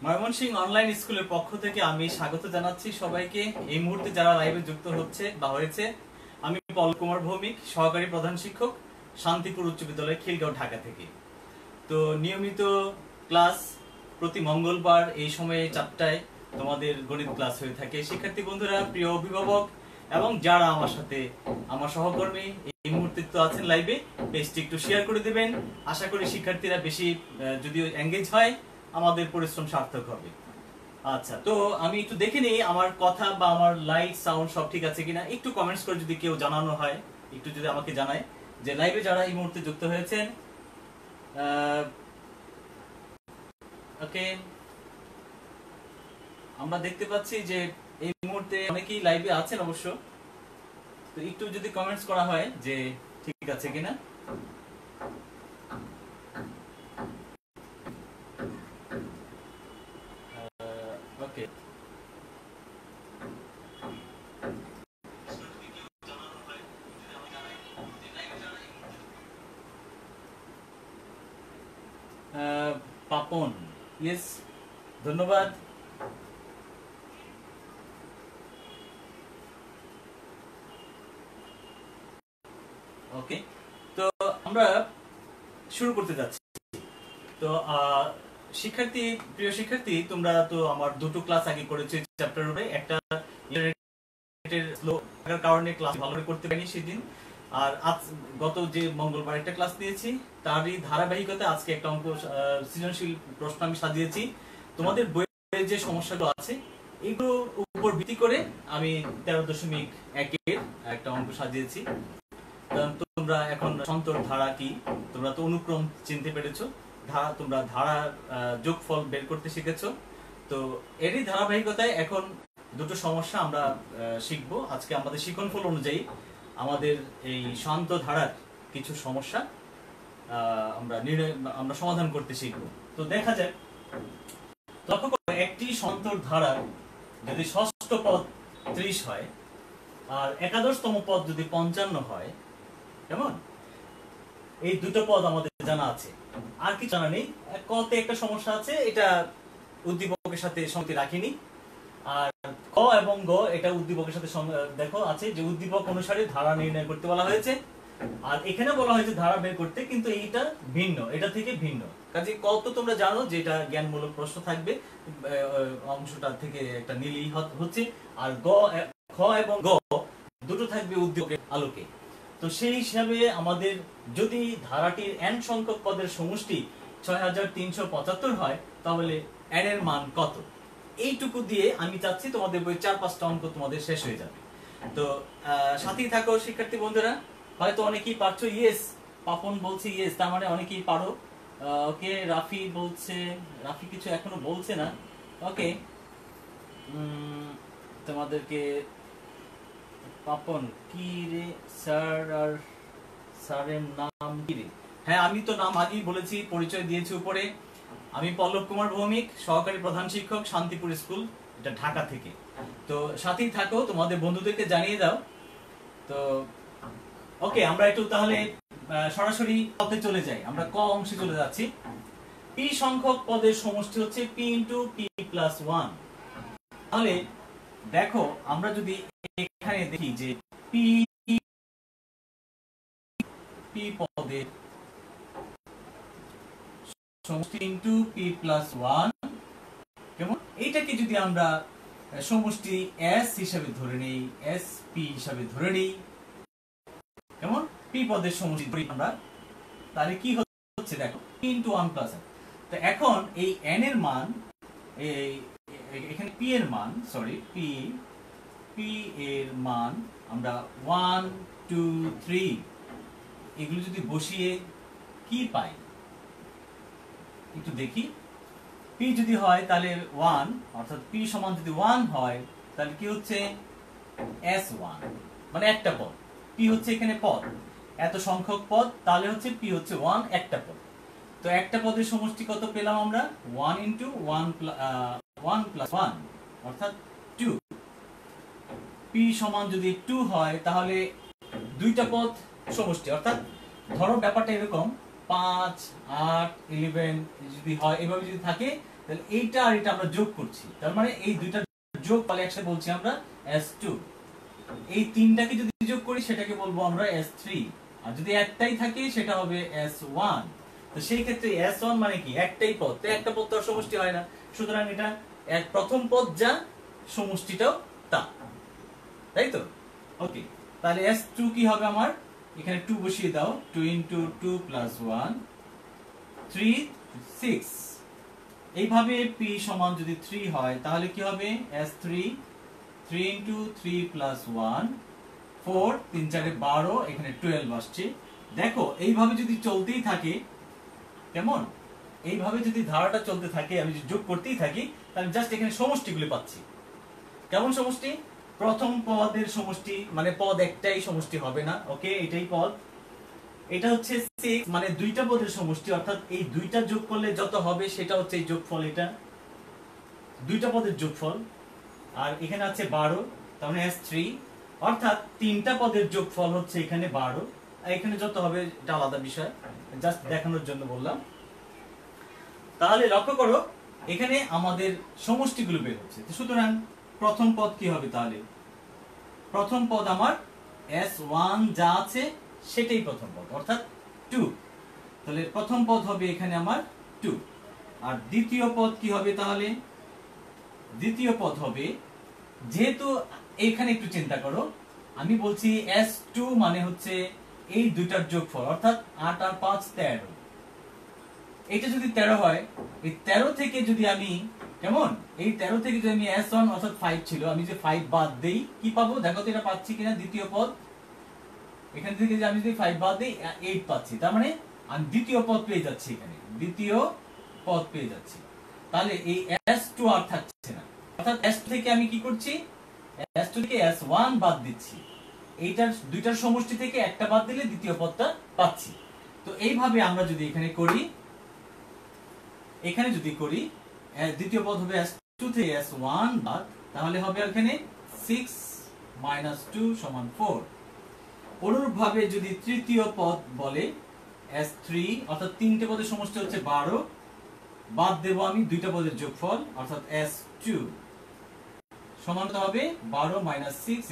Mymensingh online স্কুলের পক্ষ থেকে আমি স্বাগত জানাচ্ছি সবাইকে। এই মুহূর্তে যারা লাইভে যুক্ত হচ্ছে বা হয়েছে, আমি পল কুমার ভৌমিক, সহকারী প্রধান শিক্ষক, শান্তিপুর উচ্চ বিদ্যালয়, খিলগাঁও, ঢাকা থেকে। তো নিয়মিত ক্লাস প্রতি মঙ্গলবার এই সময়ে 4টায় তোমাদের গণিত ক্লাস হয়ে থাকে। শিক্ষার্থী বন্ধুরা, প্রিয় অভিভাবক এবং যারা আমার সাথে আমার সহকর্মী এই মুহূর্তে তো আছেন লাইভে, পেজটি একটু শেয়ার করে দেবেন। আশা করি শিক্ষার্থীরা বেশি যদিও এঙ্গেজ হয়, আমাদের পরিশ্রম সার্থক হবে। আচ্ছা, তো আমি একটু দেখে নিই আমার কথা বা আমার লাইট সাউন্ড সব ঠিক আছে কিনা। একটু কমেন্টস করে যদি কেউ জানানো হয়, একটু যদি আমাকে জানায় যে লাইভে যারা এই মুহূর্তে যুক্ত হয়েছেন। ওকে, আমরা দেখতে পাচ্ছি যে এই মুহূর্তে অনেকেই লাইভে আছেন অবশ্য। তো একটু যদি কমেন্টস করা হয় যে ঠিক আছে কিনা। ওকে, পাপন, ইয়েস, ধন্যবাদ। ওকে, তো আমরা শুরু করতে যাচ্ছি। তো শিক্ষার্থী, প্রিয় শিক্ষার্থী, তোমরা তো আমার দুটো ক্লাস আগে করেছো চ্যাপ্টার উপরে। একটা ইন্টারনেটের স্লো থাকার কারণে ক্লাস ভালো করে করতে পারিনি সেদিন, আর আজ গত যে মঙ্গলবার একটা ক্লাস দিয়েছি তারই ধারাবাহিকতা আজকে একটা অঙ্ক সৃজনশীল প্রশ্ন আমি সাজিয়েছি। তোমাদের বইয়ের যে সমস্যাগুলো আছে এগুলোর উপর ভিত্তি করে আমি 13.1-এর একটা অঙ্ক সাজিয়েছি। তোমরা এখন সন্তর ধারা কি, তোমরা তো অনুক্রম চিনতে পেরেছো, ধারা তোমরা ধারা যোগফল বের করতে শিখেছো। তো এরই ধারাবাহিকতায় এখন দুটো সমস্যা আমরা শিখবো আজকে। আমাদের শিক্ষণফল অনুযায়ী আমাদের এই শান্ত ধারার কিছু সমস্যা আমরা সমাধান করতে শিখবো। তো দেখা যাক, লক্ষ্য করো, একটি সন্তর ধারা যদি ষষ্ঠ পদ 30 হয় আর একাদশতম পদ যদি 55 হয়, কেমন? এই দুটো পদ আমাদের জানা আছে, আর কি জানা নেই। কতে একটা সমস্যা আছে, এটা উদ্দীপকের সাথে সংগতি রাখিনি। আর ক এবং গ এটা উদ্দীপকের সাথে দেখো আছে যে উদ্দীপক অনুসারে ধারা নির্ণয় করতে বলা হয়েছে, আর এখানে বলা হয়েছে ধারা বের করতে, কিন্তু এইটা ভিন্ন, এটা থেকে ভিন্ন। কাজে ক তো তোমরা জানো যে এটা জ্ঞানমূলক প্রশ্ন থাকবে, অংশটা থেকে একটা নিলেই হচ্ছে। আর খ এবং গ দুটো থাকবে উদ্দীপকের আলোকে। তো সেই হিসাবে আমাদের যদি ধারাটির n সংখ্যক পদের সমষ্টি 6375 হয়, তাহলে n এর মান কত? এইটুকু দিয়ে আমি চাচ্ছি তোমাদের বই 4-5টা অঙ্ক তোমাদের শেষ হয়ে যাবে। তো সাথেই থাকো শিক্ষার্থী বন্ধুরা। হয়তো অনেকেই পারছো, ইয়েস, পাপন বলছে ইয়েস, তার মানে অনেকেই পারো। ওকে, রাফি বলছে, রাফি কিছু এখনো বলছে না। ওকে, তোমাদেরকে পাপন কি রে স্যার, আর স্যারের নাম কি রে? হ্যাঁ, আমি তো নাম আগেই বলেছি, পরিচয় দিয়েছি উপরে। আমি পল্লব কুমার ভৌমিক, সহকারী প্রধান শিক্ষক, শান্তিপুর স্কুল, এটা ঢাকা থেকে। তো সাথেই থাকো, তোমাদের বন্ধুদেরকে জানিয়ে দাও। তো ওকে, আমরা একটু তাহলে সরাসরি পদে চলে যাই। আমরা ক অংশে চলে যাচ্ছি। পি সংখ্যক পদের সমষ্টি হচ্ছে p × p+1। তাহলে দেখো, আমরা যদি এখানে দেখি যে p পদের সমষ্টি × p+1, কেমন? এইটাকে যদি আমরা সমষ্টি s হিসাবে ধরে নেই, sp হিসাবে ধরে নেই, কেমন? p পদের সমষ্টি ধরি আমরা, তাহলে কি হচ্ছে দেখো, p × 1+n। তো এখন এই n এর মান, এখানে p এর মান, সরি, p এর মান আমরা 1 2 3 এগুলো যদি বসিয়ে কি পাই একটু দেখি। p যদি হয় তাহলে 1, অর্থাৎ p সমান যদি 1 হয় তাহলে কি হচ্ছে s1, মানে একটা পদ। p হচ্ছে এখানে পদ, এত সংখ্যক পদ, তাহলে হচ্ছে p হচ্ছে 1, একটা পদ। তো একটা পদের সমষ্টি কত পেলাম আমরা? 1 × 1 + 1 অর্থাৎ 2। p সমান যদি 2 হয় তাহলে দুইটা পদ সমষ্টি, অর্থাৎ ধরো ব্যাপারটা এরকম, 5 8 11 যদি হয় এভাবে যদি থাকে তাহলে এইটা আর এটা আমরা যোগ করছি, তার মানে এই দুইটা যোগ ফলে একসাথে বলছি আমরা S2। এই তিনটাকে যদি যোগ করি সেটাকে বলবো আমরা S3, আর যদি একটাই থাকে সেটা হবে S1। তো সেই ক্ষেত্রে S1 মানে কি একটাই পদ, তো একটা পদ তো সমষ্টি হয় না, সুতরাং এটা এক প্রথম পদ যা সমষ্টিটাও তা, তাই তো? ওকে, তাহলে S2 কি হবে আমার, এখানে 2 বসিয়ে দাও, 2 * 2 + 1 3 6। এইভাবে p সমান যদি 3 হয় তাহলে কি হবে S3 3 * 3 + 1 4 3 4 12, এখানে 12 আসছে। দেখো এইভাবে যদি চলতেই থাকে, কেমন এইভাবে যদি ধারাটা চলতে থাকে, আমি যদি যোগ করতেই থাকি তাহলে জাস্ট এখানে সমষ্টিগুলো পাচ্ছি। কেমন সমষ্টি? প্রথম পদের সমষ্টি, মানে পদ একটাই সমষ্টি হবে না, ওকে এটাই পদ। এটা হচ্ছে 6 মানে দুইটা পদের সমষ্টি, অর্থাৎ এই দুইটা যোগ করলে যত হবে সেটা হচ্ছে এই যোগফল, এটা দুইটা পদের যোগফল। আর এখানে আছে 12, তার মানে S3, অর্থাৎ তিনটা পদের যোগফল হচ্ছে এখানে 12, আর এখানে যত হবে এটা আলাদা বিষয়, জাস্ট দেখানোর জন্য বললাম। তাহলে লক্ষ্য করো এখানে আমাদের সমষ্টিগুলো বের হচ্ছে, সুতরাং প্রথম পদ কি হবে, তাহলে প্রথম পদ আমার S1 যা আছে সেটাই প্রথম পদ, অর্থাৎ 2। তাহলে প্রথম পদ হবে এখানে আমার 2। আর দ্বিতীয় পদ কি হবে, তাহলে দ্বিতীয় পদ হবে, যেহেতু এখানে একটু চিন্তা করো, আমি বলছি S2 মানে হচ্ছে এই দুইটার যোগফল, অর্থাৎ 8 আর 5 13। এটা যদি 13 হয়, এই 13 থেকে যদি আমি, কেমন এই 13 থেকে যদি আমি S1 অর্থাৎ 5 ছিল, আমি যে 5 বাদ দেই কি পাবো, দেখো তো এটা পাচ্ছি কিনা, দ্বিতীয় পদ। এখান থেকে যে আমি যদি 5 বাদ দেই 8 পাচ্ছি, তার মানে আমি দ্বিতীয় পদ পেয়ে যাচ্ছি, এখানে দ্বিতীয় পদ পেয়ে যাচ্ছি। তাহলে এই S2 আর থাকছে না, অর্থাৎ S2 থেকে আমি কি করছি, S2 থেকে S1 বাদ দিচ্ছি, এইটার দুইটার সমষ্টি থেকে একটা বাদ দিলে দ্বিতীয় পদটা পাচ্ছি। তো এইভাবে আমরা যদি এখানে করি, এখানে যদি করি দ্বিতীয় পদ হবে S2 থেকে S1 বাদ, তাহলে হবে এখানে 6 - 2 = 4। অনুরূপভাবে যদি তৃতীয় পদ বলে S3, অর্থাৎ তিনটে পদের সমষ্টি হচ্ছে 12, বাদ দেব আমি দুইটা পদের যোগফল, অর্থাৎ S2 সমান হবে 12 - 6 =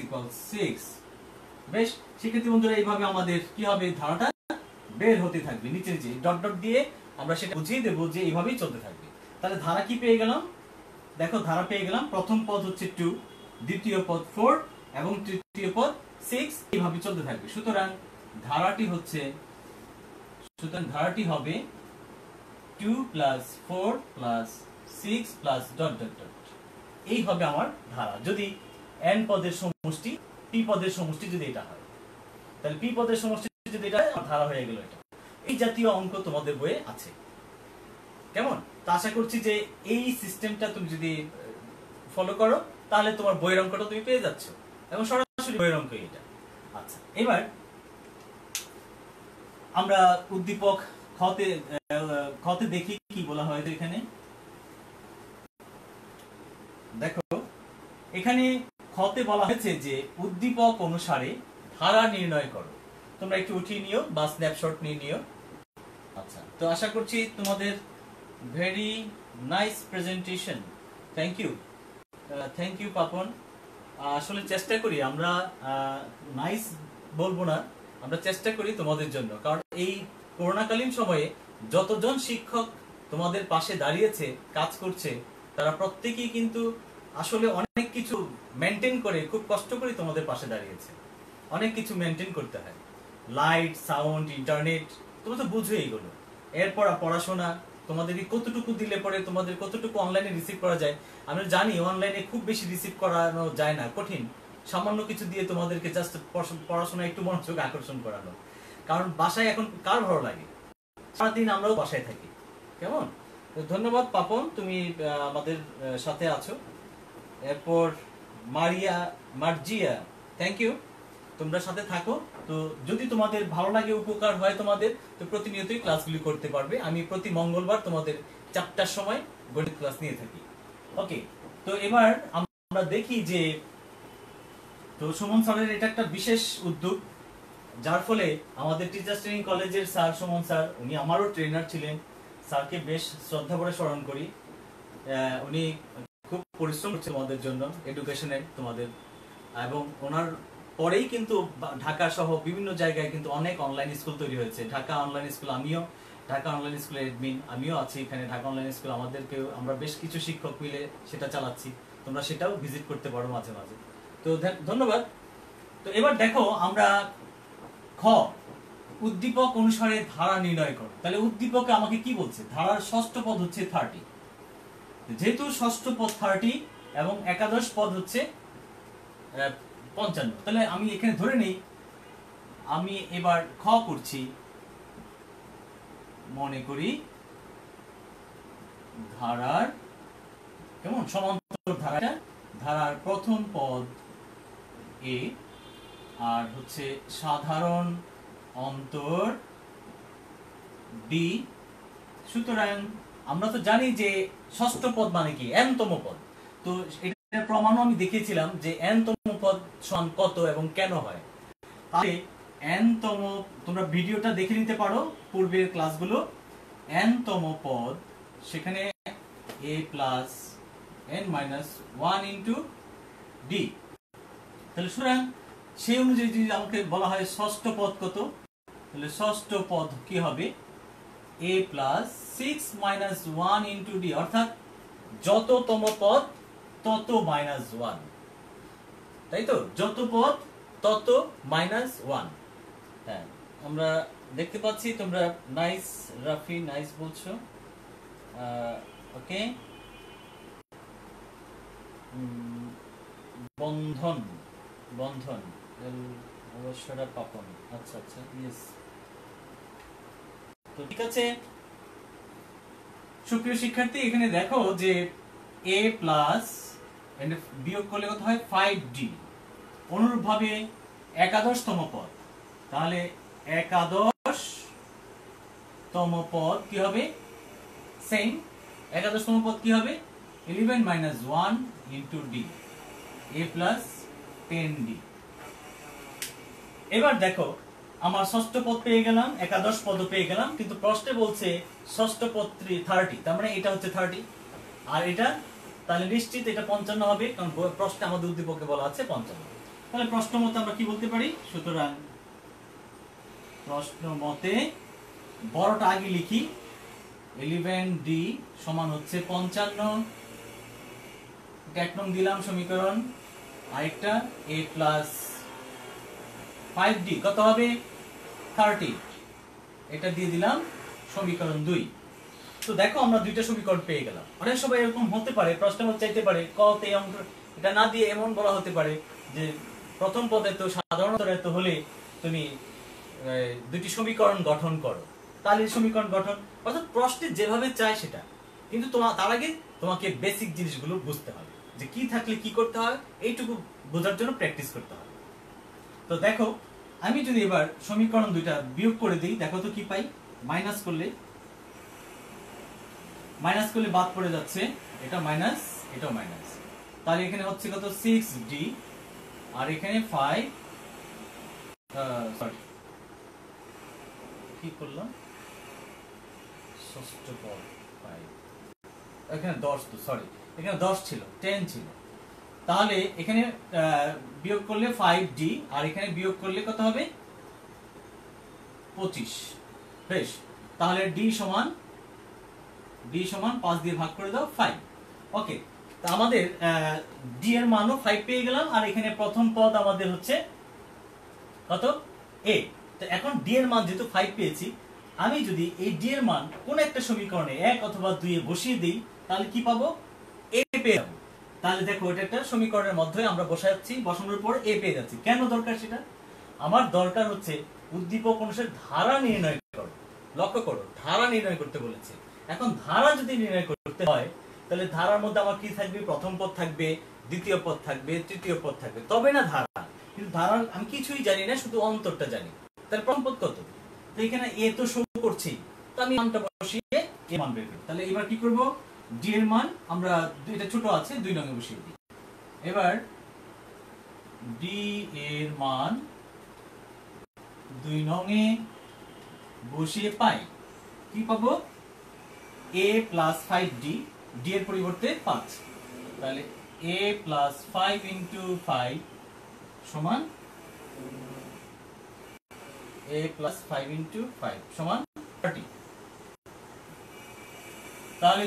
6। বেশ, সেক্ষেত্রে বন্ধুরা এইভাবে আমাদের কি হবে, ধারাটা বের হতে থাকবে, নিচে নিচে ডট ডট দিয়ে আমরা সেটা বুঝিয়ে দেবো যে এইভাবেই চলতে থাকবে। তাহলে ধারা কি পেয়ে গেলাম, দেখো ধারা পেয়ে গেলাম, প্রথম পদ হচ্ছে 2, দ্বিতীয় পদ 4 এবং তৃতীয় পদ 6, এইভাবে চলতে থাকবে। সুতরাং ধারাটি হবে 2 + 4 + 6 + ডট ডট ডট, এই হবে আমার ধারা। যদি n পদের সমষ্টি p পদের সমষ্টি যদি এটা হয়, তাহলে p পদের সমষ্টি যদি এটা হয়, ধারা হয়ে গেল এটা। এই জাতীয় অঙ্ক তোমাদের বইয়ে আছে, কেমন? তো আশা করছি যে এই সিস্টেমটা তুমি যদি ফলো করো তাহলে তোমার বইয়ের অঙ্কটা তুমি পেয়ে যাচ্ছ, এবং সরাসরি বইয়ের অঙ্ক এটা। আচ্ছা, এবার আমরা উদ্দীপক খতে দেখি কি বলা হয়। এখানে দেখো, এখানে খতে বলা হয়েছে যে উদ্দীপক অনুসারে ধারা নির্ণয় করো। তোমরা একটু উঠিয়ে নিও বা স্ন্যাপশট নিয়ে নিও। আচ্ছা, তো আশা করছি তোমাদের very nice presentation, thank you Papon. আসলে চেষ্টা করি আমরা, নাইস বলবো না, আমরা চেষ্টা করি তোমাদের জন্য, কারণ এই করোনাকালীন সময়ে যতজন শিক্ষক তোমাদের পাশে দাঁড়িয়েছে, কাজ করছে, তারা প্রত্যেকেই কিন্তু আসলে অনেক কিছু মেনটেন করে, খুব কষ্ট করে তোমাদের পাশে দাঁড়িয়েছে। অনেক কিছু মেনটেন করতে হয়, লাইট, সাউন্ড, ইন্টারনেট, তোমরা তো বুঝো এইগুলো। এরপর পড়াশোনা, তোমাদেরকে কতটুকু দিলে পরে তোমাদের কতটুকু অনলাইনে রিসিভ করা যায়। আমরা জানি অনলাইনে খুব বেশি রিসিভ করানো যায় না, কঠিন। সামান্য কিছু দিয়ে তোমাদেরকে জাস্ট পড়াশোনায় একটু মনোযোগ আকর্ষণ করানো, কারণ বাসায় এখন কার ভালো লাগে, সারাদিন আমরাও বাসায় থাকি, কেমন? তো ধন্যবাদ পাপন, তুমি আমাদের সাথে আছো। এরপর মার্জিয়া, থ্যাংক ইউ, তোমরা সাথে থাকো। তো যদি তোমাদের ভালো লাগে, উপকার হয় তোমাদের, তো প্রতিনিয়তই ক্লাসগুলি করতে পারবে। আমি প্রতি মঙ্গলবার তোমাদের 4টার সময় গণিত ক্লাস নিয়ে থাকি। ওকে, তো এবার আমরা দেখি যে, তো সুমন স্যারের এটা একটা বিশেষ উদ্যোগ, যার ফলে আমাদের টিচার্স ট্রেনিং কলেজের স্যার সুমন স্যার, উনি আমারও ট্রেনার ছিলেন, স্যারকে বেশ শ্রদ্ধা করে স্মরণ করি। উনি খুব পরিশ্রম করছে আমাদের জন্য এডুকেশনে তোমাদের, এবং ওনার পরেই কিন্তু ঢাকা সহ বিভিন্ন জায়গায় কিন্তু অনেক অনলাইন স্কুল তৈরি হয়েছে। Dhaka online school, Dhaka online স্কুলের অ্যাডমিন আমিও আছি এখানে। ঢাকা অনলাইন স্কুল আমাদেরকে আমরা বেশ কিছু শিক্ষক মিলে সেটা চালাচ্ছি, তোমরা সেটাও ভিজিট করতে পারো মাঝে মাঝে। তো ধন্যবাদ। তো এবার দেখো আমরা খ, উদ্দীপক অনুসারে ধারা নির্ণয় করো। তাহলে উদ্দীপকে আমাকে কি বলছে, ধারার ষষ্ঠ পদ হচ্ছে 30, যেহেতু ষষ্ঠ পদ 30 এবং একাদশ পদ হচ্ছে 55, তাহলে আমি এখানে ধরে নেই, আমি এবার খ করছি, মনে করি ধারার কেমন সমান্তর ধারার প্রথম পদ এ আর হচ্ছে সাধারণ অন্তর ডি। সুতরাং আমরা তো জানি যে ষষ্ঠ পদ মানে কি, n-তম পদ। তো এটার প্রমাণও আমি দেখিয়েছিলাম যে n-তম পদ সমান কত এবং কেন হয়। তাহলে n-তম, তোমরা ভিডিওটা দেখে নিতে পারো পূর্বের ক্লাসগুলো। n-তম পদ সেখানে a plus n minus 1 into D. তাহলে সুতরাং সেই অনুযায়ী যদি আমাকে বলা হয় ষষ্ঠ পদ কত, তাহলে ষষ্ঠ পদ কি হবে, a plus 6 minus 1 into D, অর্থাৎ যততম পদ তত মাইনাস 1, তাই তো? যত পদ তত মাইনাস 1। হ্যাঁ, আমরা দেখতে পাচ্ছি তোমরা নাইস, রাফি নাইস বলছো। ওকে, বন্ধন বন্ধন অবশ্যরা পাপন, আচ্ছা আচ্ছা, ইয়েস। তো ঠিক আছে সুপ্রিয় শিক্ষার্থী, এখানে দেখো যে a প্লাস বিয়োগ করলে কত হয় 5d। অনুরূপভাবে একাদশতম পদ, তাহলে একাদশতম পদ কি হবে, সেম। একাদশতম পদ কি হবে, 11 minus 1 into D, a plus 10d। এবার দেখো আমার ষষ্ঠ পদ পেয়ে গেলাম, একাদশ পদ পেয়ে গেলাম, কিন্তু প্রশ্নে বলছে ষষ্ঠ পদ 30, তার মানে এটা হচ্ছে 30 আর এটা, তাহলে নিশ্চিত এটা 55 হবে, কারণ প্রশ্নে আমাদের উদ্দীপকে বলা আছে 55। তাহলে প্রশ্ন মতে আমরা কি বলতে পারি, সুতরাং প্রশ্ন মতে বড়টা আগে লিখি, 11d সমান হচ্ছে 55, এটা 1 নং দিলাম সমীকরণ। আরেকটা a প্লাস 5d কত হবে 30, এটা দিয়ে দিলাম সমীকরণ 2। তো দেখো আমরা দুইটা সমীকরণ পেয়ে গেলাম। অনেক সময় এরকম হতে পারে, প্রশ্ন চাইতে পারে কতে এটা না দিয়ে এমন বলা হতে পারে যে প্রথম পদে তো সাধারণত এত হলে তুমি দুটি সমীকরণ গঠন করো, তাহলে সমীকরণ গঠন, অর্থাৎ প্রশ্নে যেভাবে চায় সেটা, কিন্তু তার আগে তোমাকে বেসিক জিনিসগুলো বুঝতে হবে যে কি থাকলে কি করতে হয়, এইটুকু বোঝার জন্য প্র্যাকটিস করতে হবে। তো দেখো আমি যদি এবার সমীকরণ দুইটা বিয়োগ করে দিই, দেখো তো কি পাই, মাইনাস করলে বাদ পড়ে যাচ্ছে, এটা মাইনাস এটাও মাইনাস, তাহলে এখানে হচ্ছে কত 6d আর এখানে 5, সরি কি করলাম, ষষ্ঠ পদ 5, এখানে 10, তো সরি এখানে 10 ছিল 10 ছিল, তাহলে এখানে বিয়োগ করলে 5d আর এখানে বিয়োগ করলে কত হবে 25। বেশ, তাহলে d সমান 5 দিয়ে ভাগ করে দাও 5। ওকে, তো আমাদের d এর মানও 5 পেয়ে গেলাম, আর এখানে প্রথম পদ আমাদের হচ্ছে কত a। তো এখন d এর মান যেহেতু 5 পেয়েছি, আমি যদি এই d এর মান কোন একটা সমীকরণে 1 অথবা 2 এ বসিয়ে দেই, তাহলে কি পাবো, a পেয়ে যাবো। তাহলে দেখো এটা একটা সমীকরণের মধ্যে আমরা বসাচ্ছি, বসানোর পর a পেয়ে যাচ্ছি। কেন দরকার সেটা, আমার দরকার হচ্ছে উদ্দীপক অনুসারে ধারা নির্ণয় করো। লক্ষ্য করো, ধারা নির্ণয় করতে বলেছে। এখন ধারা যদি নির্ণয় করতে হয়, তাহলে ধারার মধ্যে আমার কি থাকবে, প্রথম পদ থাকবে, দ্বিতীয় পদ থাকবে, তৃতীয় পদ থাকবে, তবে না ধারা। কিন্তু ধারার আমি কিছুই জানি না, শুধু অন্তরটা জানি। তাহলে প্রথম পদ কত, তো এখানে a তো শো করছি, তো আমি মানটা বসিয়ে a মান বের করি। তাহলে এবার কি করব, d এর মান আমরা, এটা ছোট আছে 2 নং এ বসিয়ে দিই। এবার d এর মান 2 নং-এ বসিয়ে পাই কি পাবো a প্লাস 5d, d এর পরিবর্তে 5, তাহলে a প্লাস 5 ইন্টু 5 সমান a প্লাস 5 ইন্টু 5 সমান 30। তাহলে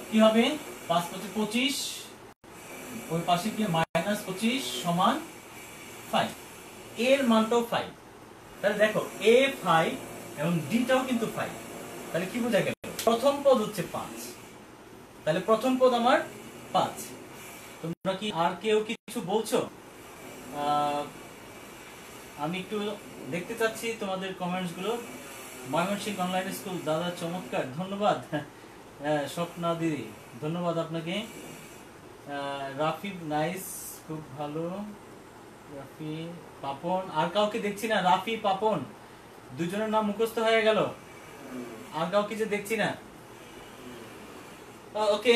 কি হবে 5 5 25, ওই পাশে গিয়ে মাইনাস 25 সমান 5, এর মানটাও 5। তাহলে দেখো a 5 এবং d টাও কিন্তু 5, তাহলে কি বোঝা গেল প্রথম পদ হচ্ছে 5, তাহলে প্রথম পদ আমার 5। তোমরা কি আর কেউ কিছু বলছো? আমি একটু দেখতে চাচ্ছি তোমাদের কমেন্টস গুলো। ময়মনসিংহ অনলাইন স্কুল দাদা চমৎকার, ধন্যবাদ। স্বপ্না দিদি ধন্যবাদ আপনাকে। রাফি নাইস, খুব ভালো। রাফি, পাপন, আর কাউকে দেখছি না। রাফি, পাপন দুজনের নাম মুখস্থ হয়ে গেল, আর কাউকে যে দেখছি না। ওকে,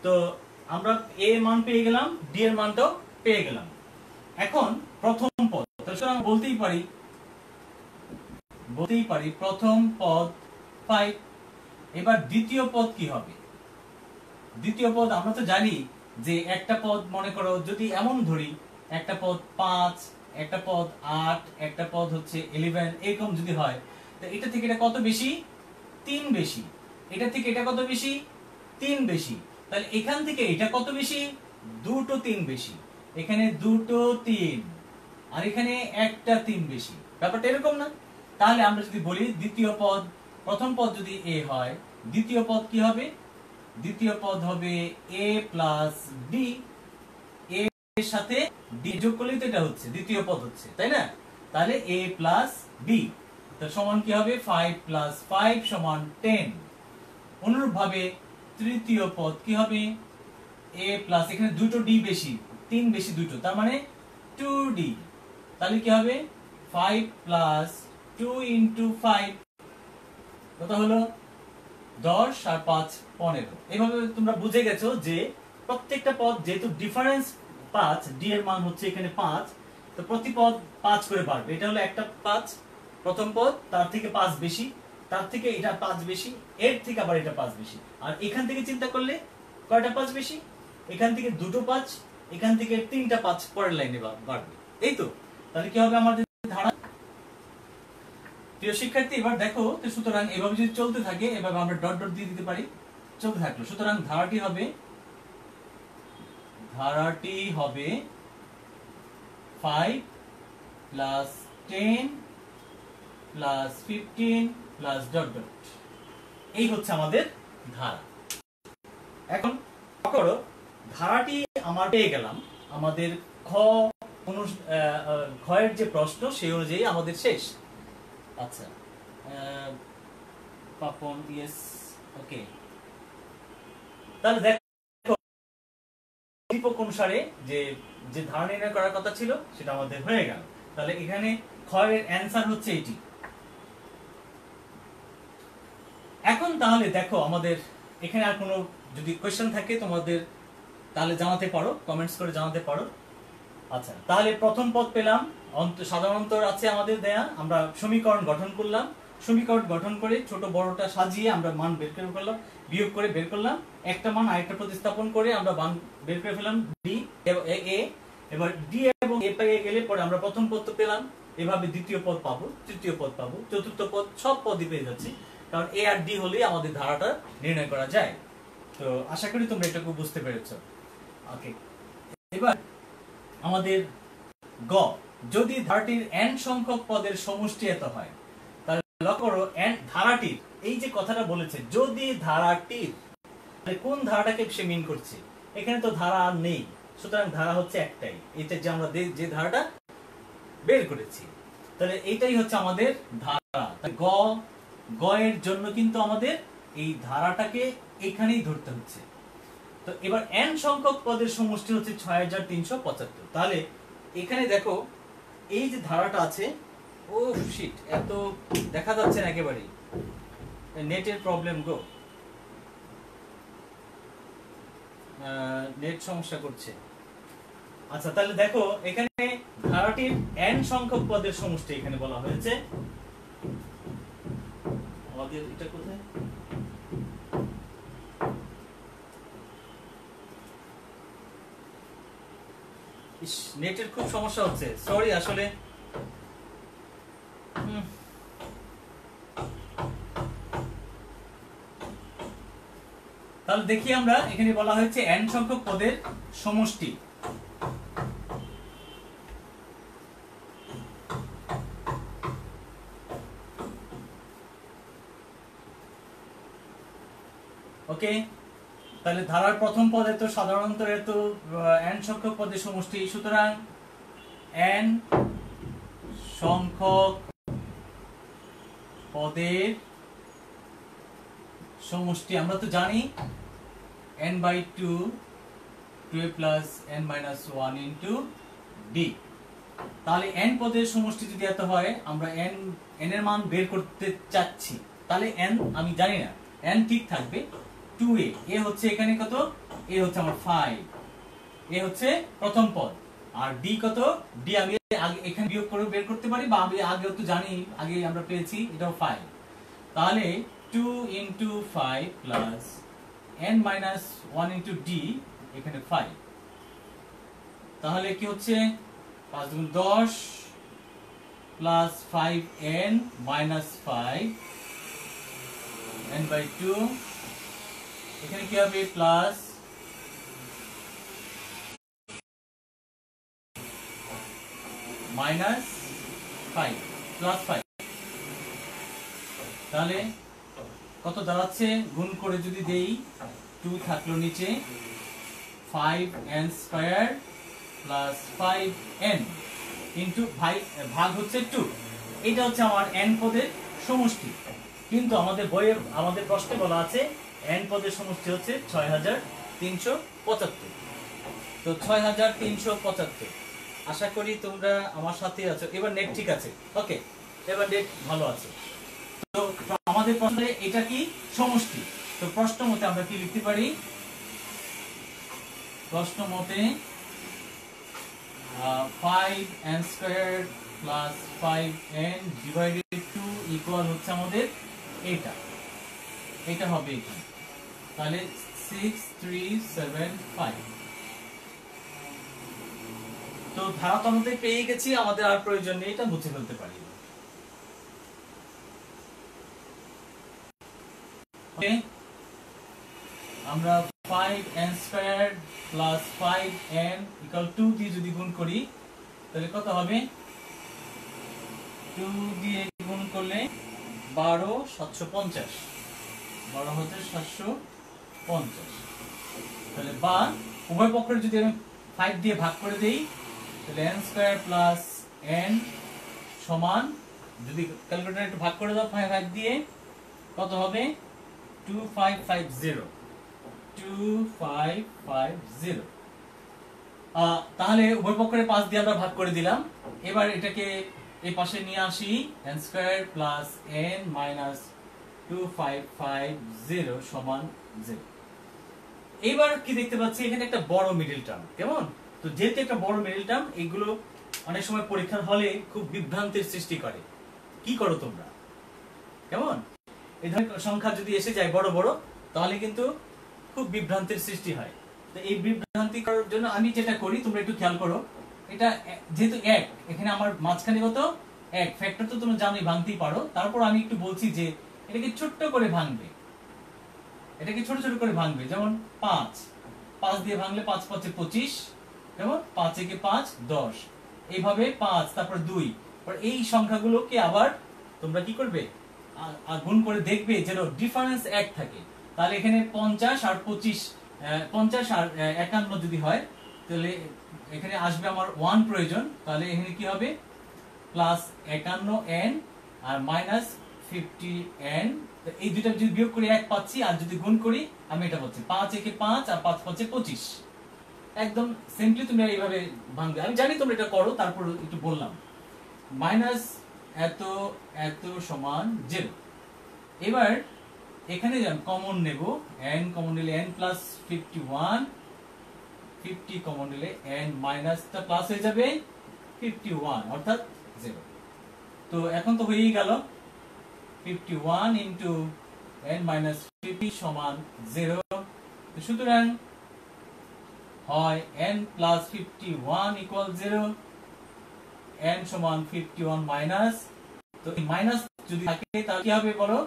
তো আমরা a এর মান পেয়ে গেলাম, d এর মানটাও পেয়ে গেলাম। এখন প্রথম পদ, তাহলে বলতেই পারি প্রথম পদ 5। এবার দ্বিতীয় পদ কি হবে? দ্বিতীয় পদ আমরা তো জানি যে একটা পদ মনে করো যদি এমন ধরি, একটা পদ 5, একটা পদ 8, একটা পদ হচ্ছে 11, এরকম যদি হয়, তো এটা থেকে এটা কত বেশি? 3 বেশি। এটা থেকে এটা কত বেশি? 3 বেশি। তাহলে এখান থেকে এটা কত বেশি? 2 3 বেশি। এখানে 2 3, আর এখানে একটা 3 বেশি। ব্যাপারটা এরকম না? তাহলে আমরা যদি বলি দ্বিতীয় পদ, প্রথম পদ যদি a হয়, দ্বিতীয় পদ কি হবে? দ্বিতীয় পদ হবে a প্লাস d, a এর সাথে d যোগ করলেই তো এটা হচ্ছে দ্বিতীয় পদ হচ্ছে, তাই না? তাহলে a প্লাস d, তো সমান কি হবে 5 প্লাস 5 সমান 10। অনুরূপভাবে তৃতীয় পদ কি হবে? a প্লাস, এখানে দুটো d বেশি, 3 বেশি দুটো, তার মানে 2d। তাহলে কি হবে 5 প্লাস 2 ইন্টু 5, কত হলো 10, আর 5 15। এইভাবে তোমরা বুঝে গেছো যে প্রত্যেকটা পদ যেহেতু ডিফারেন্স 5, d এর মান হচ্ছে এখানে 5, তো প্রতি পদ 5 করে বাড়বে। এটা হলো একটা 5 প্রথম পদ, তার থেকে 5 বেশি, তার থেকে এটা 5 বেশি, এর থেকে আবার এটা 5 বেশি, আর এখান থেকে চিন্তা করলে কয়টা 5 বেশি? এখান থেকে দুটো 5, এখান থেকে 3টা 5 পরের লাইনে বাড়বে। এই তো, তাহলে কি হবে আমাদের ধারা? প্রিয় শিক্ষার্থী, এবার দেখো তো, সুতরাং এভাবে যদি চলতে থাকে, এভাবে আমরা ডট ডট দিয়ে দিতে পারি, চলতে থাকলো। সুতরাং ধারাটি হবে 5 plus 10 plus 15 plus dot dot. এই হচ্ছে আমাদের ধারা। এখন করো, ধারাটি আমার পেয়ে গেলাম। আমাদের ক্ষয়ের যে প্রশ্ন সেই অনুযায়ী আমাদের শেষ। আচ্ছা, পাপন, ইয়েস, ওকে। তাহলে দেখো উদ্দীপক অনুসারে যে যে ধারা নির্ণয় করার কথা ছিল সেটা আমাদের হয়ে গেল। তাহলে এখানে ক্ষয়ের অ্যান্সার হচ্ছে এটি। এখন তাহলে দেখো আমাদের এখানে আর কোনো যদি কোয়েশ্চেন থাকে তোমাদের তাহলে জানাতে পারো, কমেন্টস করে জানাতে পারো। আচ্ছা, তাহলে প্রথম পদ পেলাম, সাধারণ অন্তর আছে আমাদের দেয়া, আমরা সমীকরণ গঠন করলাম, সমীকরণ গঠন করে ছোট বড়টা সাজিয়ে আমরা মান বের করে ফেললাম, বিয়োগ করে বের করলাম, একটা মান আরেকটা প্রতিস্থাপন করে আমরা মান বের করে ফেললাম ডি এ। এবার ডি এবং এ পেয়ে গেলে পরে আমরা প্রথম পদ তো পেলাম, এভাবে দ্বিতীয় পদ পাবো, তৃতীয় পদ পাবো, চতুর্থ পদ, সব পদই পেয়ে যাচ্ছি, কারণ এ আর ডি হলেই আমাদের ধারাটা নির্ণয় করা যায়। তো আশা করি তোমরা এটাকে বুঝতে পেরেছো। ওকে, এবার আমাদের গ, যদি ধারাটির n সংখ্যক পদের সমষ্টি এত হয়, তাহলে লক্ষ্য করো ধারাটির, এই যে কথাটা বলেছে যদি ধারাটির, কোন ধারাটাকে সে মিন করছে? এখানে তো ধারা আর নেই, সুতরাং ধারা হচ্ছে একটাই, এটা যে আমরা যে ধারাটা বের করেছি, তাহলে এইটাই হচ্ছে আমাদের ধারা। গ এর জন্য কিন্তু আমাদের এই ধারাটাকে এখানেই ধরতে হচ্ছে। তো এবার n সংখ্যক পদের সমষ্টি হচ্ছে 6375। তাহলে এখানে দেখো এই যে ধারাটা আছে, ও শিট, এত দেখা যাচ্ছে না একেবারেই, নেটের প্রবলেম গো, নেট সমস্যা করছে। আচ্ছা, তাহলে দেখো এখানে ধারাটা ধারাটির n সংখ্যক পদের সমষ্টি এখানে বলা হয়েছে। আমাদের এটা কোথায়? নেটের খুব সমস্যা হচ্ছে, সরি আসলে। তাহলে দেখি আমরা, এখানে বলা হয়েছে n সংখ্যক পদের সমষ্টি। ওকে, তাহলে ধারার প্রথম পদে তো সাধারণত এত n সংখ্যক পদের সমষ্টি, সুতরাং n সংখ্যক পদের সমষ্টি আমরা তো জানি n/2 2a plus n minus 1 into d। তাহলে n পদের সমষ্টি যদি এত হয়, আমরা n এর মান বের করতে চাচ্ছি, তাহলে n আমি জানি না, n ঠিক থাকবে 2a, a হচ্ছে এখানে কত, a হচ্ছে আমার 5, a হচ্ছে প্রথম পদ, আর d কত, d আমি আগে এখানে বিয়োগ করে বের করতে পারি, বা আমি আগেও তো জানি, আগে আমরা পেয়েছি এটাও 5। তাহলে 2 into 5 plus n minus 1 into d, এখানে 5। তাহলে কি হচ্ছে 5 গুণ 10 plus 5n minus 5 n/2, এখানে কি হবে প্লাস মাইনাস 5 প্লাস 5। তাহলে কত দাঁড়াচ্ছে, গুণ করে যদি দেই, 2 থাকলো নিচে, 5n square plus 5n into ভাগ হচ্ছে 2। এটা হচ্ছে আমার n পদের সমষ্টি। কিন্তু আমাদের বইয়ে, আমাদের প্রশ্নে বলা আছে n পদের সমষ্টি হচ্ছে 6375। তো 6375, আশা করি তোমরা আমার সাথে আছো। এবার নেট ঠিক আছে, ওকে, এবার নেট ভালো আছে। তো আমাদের প্রশ্নে এটা কি সমষ্টি, তো প্রশ্ন মতে আমরা কি লিখতে পারি, প্রশ্ন মতে 5n squared plus 5n divided 2 equal হচ্ছে আমাদের এটা হবে এখানে। তাহলে 6375। তো ধারা তো আমাদের পেয়ে গেছি, আমাদের আর প্রয়োজন নেই, এটা মুছে ফেলতে পারি। ওকে, আমরা 5n squared plus 5n equal 2 দিয়ে যদি গুণ করি, তাহলে কত হবে, 2 দিয়ে গুণ করলে 12 750, 12 হচ্ছে 750। তাহলে বা উভয় পক্ষের যদি আমি 5 দিয়ে ভাগ করে দেই, তাহলে n স্কয়ার প্লাস n সমান, যদি ক্যালকুলেটর একটু ভাগ করে দাও 5 দিয়ে, কত হবে 2550, 2550। তাহলে উভয় পক্ষের 5 দিয়ে আমরা ভাগ করে দিলাম। এবার এটাকে এই পাশে নিয়ে আসি, n square plus n minus 2550 সমান 0। এবার কি দেখতে পাচ্ছি, এখানে একটা বড় মিডল টার্ম, কেমন? তো যেহেতু একটা বড় মিডল টার্ম, এগুলো অনেক সময় পরীক্ষার হলে খুব বিভ্রান্তির সৃষ্টি করে। কি করো তোমরা, কেমন? এই ধরনের সংখ্যা যদি এসে যায় বড় বড়, তাহলে কিন্তু খুব বিভ্রান্তির সৃষ্টি হয়। তো এই বিভ্রান্তি করার জন্য আমি যেটা করি, তোমরা একটু খেয়াল করো, এটা যেহেতু 1, এখানে আমার মাঝখানে কত 1, ফ্যাক্টর তো তোমরা জানোই, ভাঙতেই পারো। তারপর আমি একটু বলছি যে এটাকে ছোট্ট করে ভাঙবে, এটাকে ছোট ছোট করে ভাঙবে। যেমন 5 দিয়ে ভাঙলে 5 5 25, যেমন 5 একে 5 10, এইভাবে 5, তারপর 2, এই সংখ্যাগুলোকে আবার তোমরা কি করবে, গুণ করে দেখবে যেন ডিফারেন্স 1 থাকে। তাহলে এখানে 50 আর 25, 50 আর 51 যদি হয়, তাহলে এখানে আসবে আমার 1 প্রয়োজন। তাহলে এখানে কি হবে, প্লাস 51n আর মাইনাস 50n। এই দুইটা যদি বিয়োগ করি 1 পাচ্ছি, আর যদি গুণ করি আমি এটা পাচ্ছি, 5 একে 5 আর 5 5 25। একদম সিম্পলি তুমি এইভাবে ভাঙবে। আমি জানি তোমরা এটা করো, তারপর একটু বললাম। মাইনাস এত এত সমান 0। এবার এখানে কমন নেব, n কমন নিলে n প্লাস 51, 50 কমন নিলে n মাইনাসটা প্লাস হয়ে যাবে, 51 অর্থাৎ 0। তো এখন তো হয়েই গেল 51 ইনটু n মাইনাস 50 সমান 0। তো সুতরাং হয় n প্লাস 51 ইকুয়াল 0, n সমান 51 মাইনাস। তো এই মাইনাস যদি থাকে তাহলে কি হবে বলো?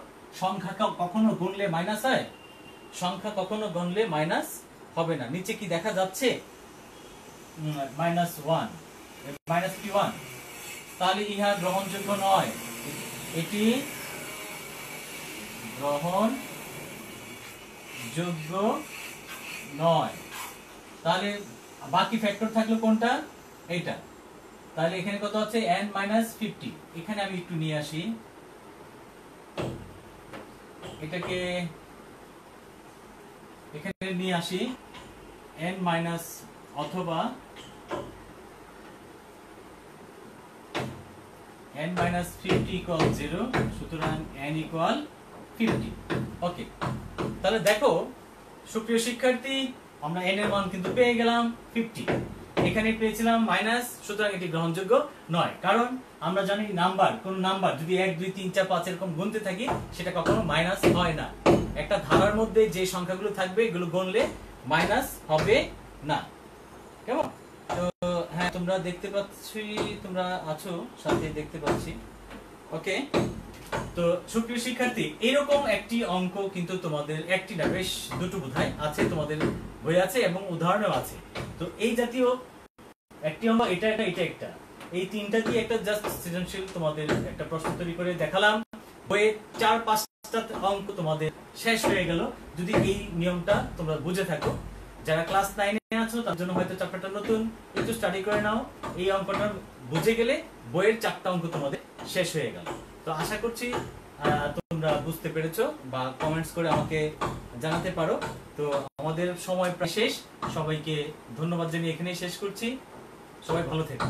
সংখ্যা কখনো গুনলে মাইনাস হয়? সংখ্যা কখনো গুনলে মাইনাস হবে না। নিচে কি দেখা যাচ্ছে? -1 -51। তাহলে ইহা গ্রহণযোগ্য নয়, এটি গ্রহণযোগ্য নয়। তাহলে বাকি ফ্যাক্টর থাকলো কোনটা? এইটা। তাহলে এখানে কত আছে? n - 50। এখানে আমি একটু নিয়ে আসি, এটাকে এখানে নিয়ে আসি n মাইনাস অথবা n minus 50 equal 0, সুতরাং n equal 50। ওকে, তাহলে দেখো সুপ্রিয় শিক্ষার্থী, আমরা n এর মান কিন্তু পেয়ে গেলাম 50। এখানে পেয়েছিলাম মাইনাস, সুতরাং এটি গ্রহণযোগ্য নয়। কারণ আমরা জানি নাম্বার, কোন নাম্বার যদি 1 2 3 4 5 এরকম গুনতে থাকি সেটা কখনো মাইনাস হয় না। একটা ধারার মধ্যে যে সংখ্যাগুলো থাকবে এগুলো গুনলে মাইনাস হবে না। কেমন? তো হ্যাঁ, তোমরা দেখতে পাচ্ছি, তোমরা আছো সাথে, দেখতে পাচ্ছি। ওকে, তো সুপ্রিয় শিক্ষার্থী, এরকম একটি অঙ্ক কিন্তু তোমাদের একটি না, বেশ দুটো বোধহয় আছে তোমাদের বই আছে এবং উদাহরণও আছে। তো এই জাতীয় একটি অঙ্ক, এটা একটা, এই তিনটা দিয়ে একটা জাস্ট সৃজনশীল তোমাদের একটা প্রশ্ন তৈরি করে দেখালাম। বইয়ে 4-5টা অঙ্ক তোমাদের শেষ হয়ে গেল যদি এই নিয়মটা তোমরা বুঝে থাকো। যারা ক্লাস 9-এ আছো তার জন্য হয়তো চ্যাপ্টারটা নতুন, একটু স্টাডি করে নাও। এই অঙ্কটা বুঝে গেলে বইয়ের 4টা অঙ্ক তোমাদের শেষ হয়ে গেল। তো আশা করছি তোমরা বুঝতে পেরেছো বা কমেন্টস করে আমাকে জানাতে পারো। তো আমাদের সময় প্রায় শেষ, সবাইকে ধন্যবাদ জানিয়ে এখানেই শেষ করছি। সবাই ভালো থেকো।